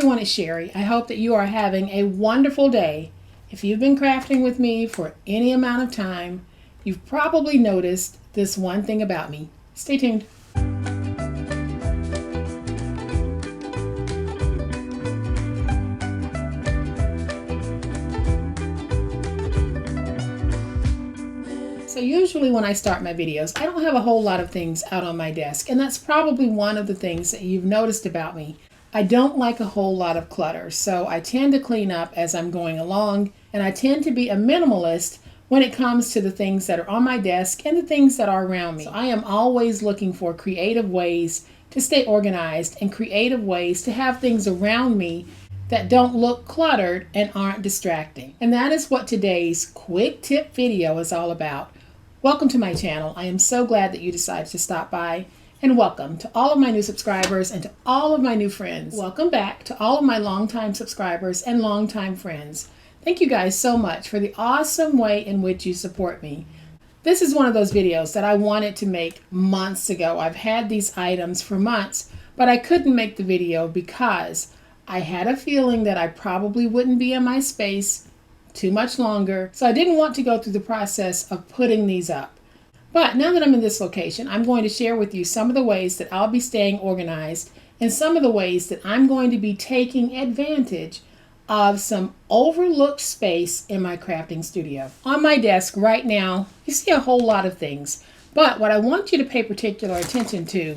everyone, it's Sherry. I hope that you are having a wonderful day. If you've been crafting with me for any amount of time, you've probably noticed this one thing about me. Stay tuned. So usually when I start my videos, I don't have a whole lot of things out on my desk, and that's probably one of the things that you've noticed about me. I don't like a whole lot of clutter, so I tend to clean up as I'm going along, and I tend to be a minimalist when it comes to the things that are on my desk and the things that are around me. So I am always looking for creative ways to stay organized and creative ways to have things around me that don't look cluttered and aren't distracting. And that is what today's quick tip video is all about. Welcome to my channel. I am so glad that you decided to stop by, and welcome to all of my new subscribers and to all of my new friends. Welcome back to all of my longtime subscribers and longtime friends. Thank you guys so much for the awesome way in which you support me. This is one of those videos that I wanted to make months ago. I've had these items for months, but I couldn't make the video because I had a feeling that I probably wouldn't be in my space too much longer, so I didn't want to go through the process of putting these up. But now that I'm in this location, I'm going to share with you some of the ways that I'll be staying organized and some of the ways that I'm going to be taking advantage of some overlooked space in my crafting studio. On my desk right now, you see a whole lot of things, but what I want you to pay particular attention to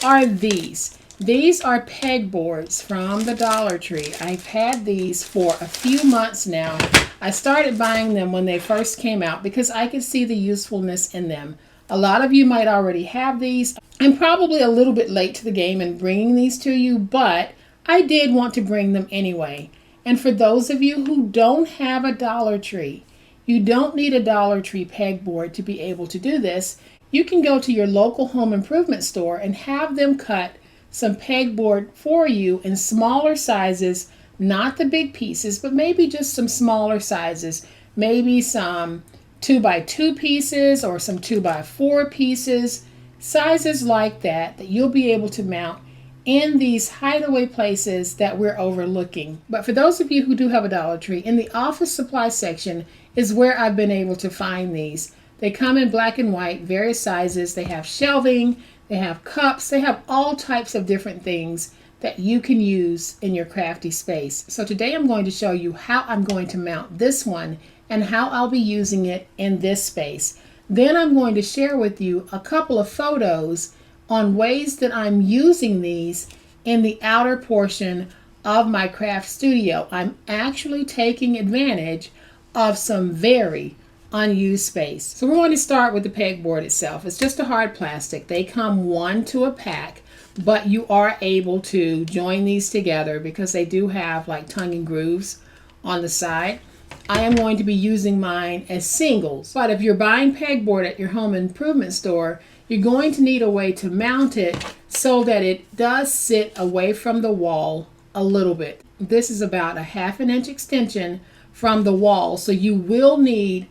are these. These are pegboards from the Dollar Tree. I've had these for a few months now. I started buying them when they first came out because I could see the usefulness in them. A lot of you might already have these. I'm probably a little bit late to the game in bringing these to you, but I did want to bring them anyway. And for those of you who don't have a Dollar Tree, you don't need a Dollar Tree pegboard to be able to do this. You can go to your local home improvement store and have them cut some pegboard for you in smaller sizes, not the big pieces, but maybe just some smaller sizes, maybe some 2x2 pieces or some 2x4 pieces, sizes like that you'll be able to mount in these hideaway places that we're overlooking. But for those of you who do have a Dollar Tree, in the office supply section is where I've been able to find these. They come in black and white, various sizes. They have shelving, they have cups, they have all types of different things that you can use in your crafty space. So today I'm going to show you how I'm going to mount this one and how I'll be using it in this space. Then I'm going to share with you a couple of photos on ways that I'm using these in the outer portion of my craft studio. I'm actually taking advantage of some very unused space. So we're going to start with the pegboard itself. It's just a hard plastic. They come one to a pack, but you are able to join these together because they do have like tongue and grooves on the side. I am going to be using mine as singles, but if you're buying pegboard at your home improvement store, you're going to need a way to mount it so that it does sit away from the wall a little bit. This is about a 1/2 inch extension from the wall, so you will need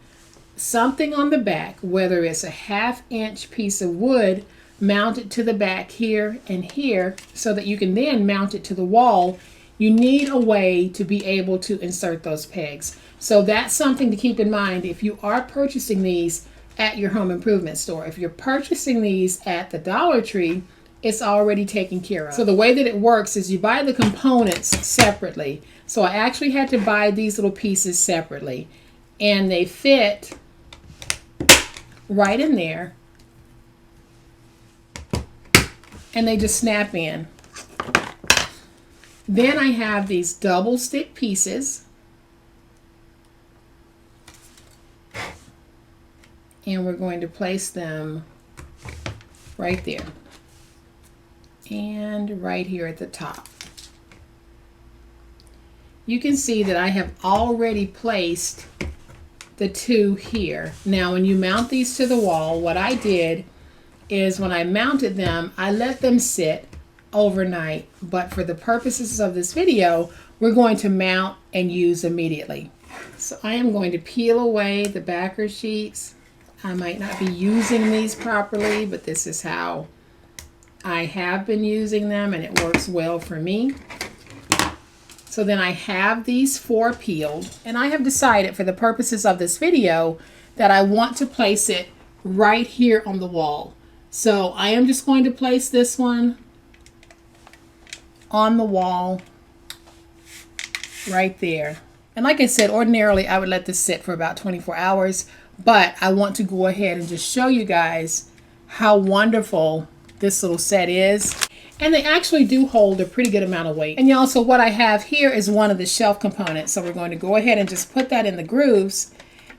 something on the back, whether it's a 1/2 inch piece of wood mounted to the back here and here so that you can then mount it to the wall. You need a way to be able to insert those pegs. So that's something to keep in mind if you are purchasing these at your home improvement store. If you're purchasing these at the Dollar Tree, it's already taken care of. So the way that it works is you buy the components separately. So I actually had to buy these little pieces separately, and they fit right in there, and they just snap in. Then I have these double stick pieces, and we're going to place them right there and right here at the top. You can see that I have already placed the two here. Now when you mount these to the wall, what I did is when I mounted them, I let them sit overnight, but for the purposes of this video, we're going to mount and use immediately. So I am going to peel away the backer sheets. I might not be using these properly, but this is how I have been using them, and it works well for me. So then I have these 4 peeled, and I have decided for the purposes of this video that I want to place it right here on the wall. So I am just going to place this one on the wall right there. And like I said, ordinarily I would let this sit for about 24 hours, but I want to go ahead and just show you guys how wonderful this little set is. And they actually do hold a pretty good amount of weight. And y'all, so what I have here is one of the shelf components. So we're going to go ahead and just put that in the grooves,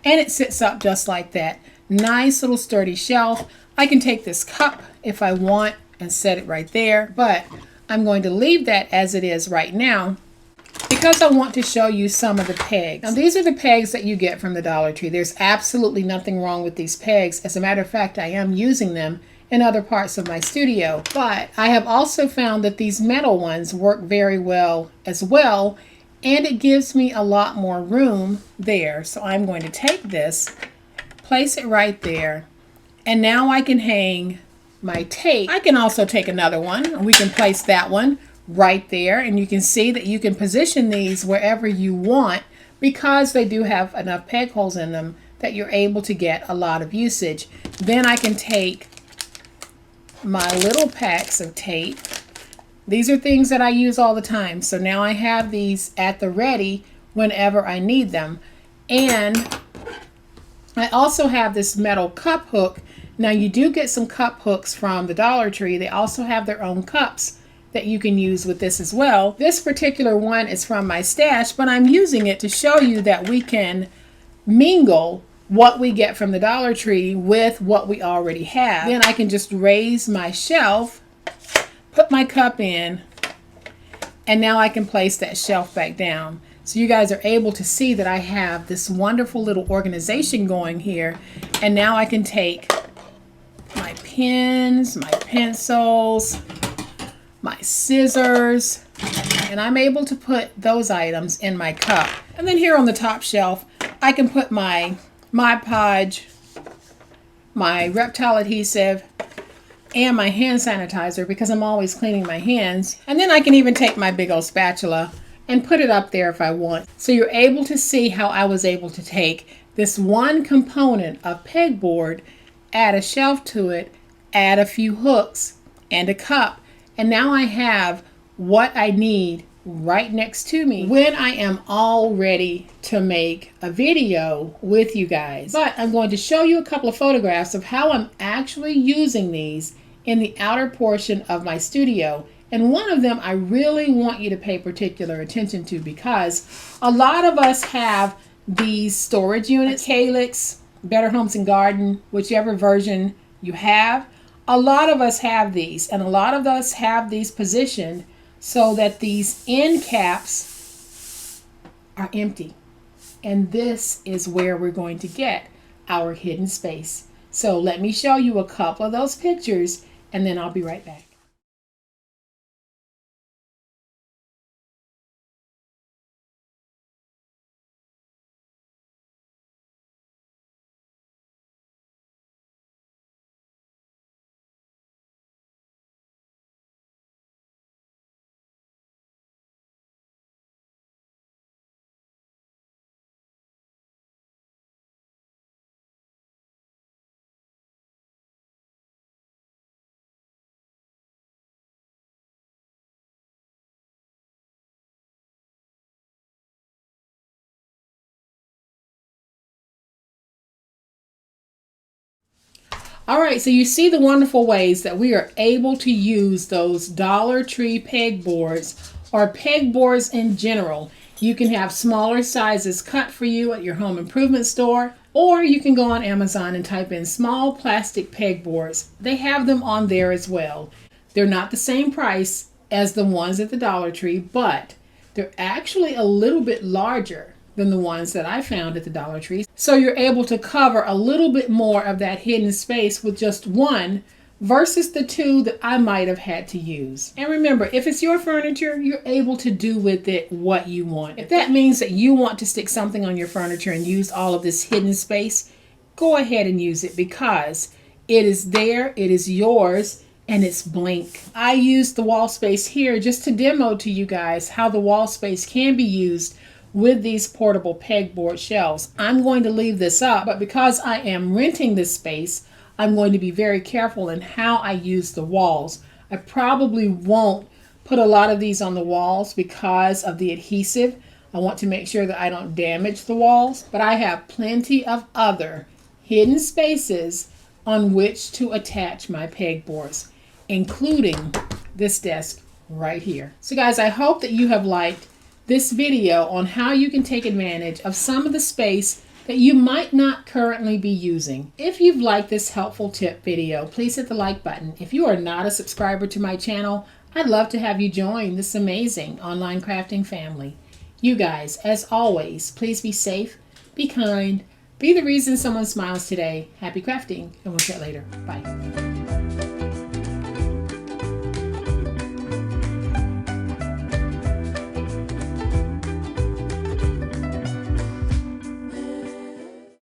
and it sits up just like that. Nice little sturdy shelf. I can take this cup if I want and set it right there, but I'm going to leave that as it is right now because I want to show you some of the pegs. Now these are the pegs that you get from the Dollar Tree. There's absolutely nothing wrong with these pegs. As a matter of fact, I am using them in other parts of my studio, but I have also found that these metal ones work very well as well, and it gives me a lot more room there. So I'm going to take this, place it right there, and now I can hang my tape. I can also take another one, and we can place that one right there, and you can see that you can position these wherever you want because they do have enough peg holes in them that you're able to get a lot of usage. Then I can take my little packs of tape. These are things that I use all the time, so now I have these at the ready whenever I need them. And I also have this metal cup hook. Now you do get some cup hooks from the Dollar Tree. They also have their own cups that you can use with this as well. This particular one is from my stash, but I'm using it to show you that we can mingle what we get from the Dollar Tree with what we already have. Then I can just raise my shelf, put my cup in, and now I can place that shelf back down. So you guys are able to see that I have this wonderful little organization going here. And now I can take my pens, my pencils, my scissors, and I'm able to put those items in my cup. And then here on the top shelf, I can put my Mod Podge, my reptile adhesive, and my hand sanitizer because I'm always cleaning my hands. And then I can even take my big old spatula and put it up there if I want. So you're able to see how I was able to take this one component of pegboard, add a shelf to it, add a few hooks and a cup, and now I have what I need right next to me when I am all ready to make a video with you guys. But I'm going to show you a couple of photographs of how I'm actually using these in the outer portion of my studio. And one of them I really want you to pay particular attention to because a lot of us have these storage units, Calyx, Better Homes and Garden, whichever version you have. A lot of us have these, and a lot of us have these positioned so that these end caps are empty. And this is where we're going to get our hidden space. So let me show you a couple of those pictures and then I'll be right back. All right, so you see the wonderful ways that we are able to use those Dollar Tree pegboards or pegboards in general. You can have smaller sizes cut for you at your home improvement store, or you can go on Amazon and type in small plastic pegboards. They have them on there as well. They're not the same price as the ones at the Dollar Tree, but they're actually a little bit larger than the ones that I found at the Dollar Tree. So you're able to cover a little bit more of that hidden space with just one versus the two that I might have had to use. And remember, if it's your furniture, you're able to do with it what you want. If that means that you want to stick something on your furniture and use all of this hidden space, go ahead and use it because it is there, it is yours, and it's blank. I used the wall space here just to demo to you guys how the wall space can be used with these portable pegboard shelves. I'm going to leave this up, but because I am renting this space, I'm going to be very careful in how I use the walls. I probably won't put a lot of these on the walls because of the adhesive. I want to make sure that I don't damage the walls, but I have plenty of other hidden spaces on which to attach my pegboards, including this desk right here. So guys, I hope that you have liked this video on how you can take advantage of some of the space that you might not currently be using. If you've liked this helpful tip video, please hit the like button. If you are not a subscriber to my channel, I'd love to have you join this amazing online crafting family. You guys, as always, please be safe, be kind, be the reason someone smiles today. Happy crafting, and we'll chat later. Bye.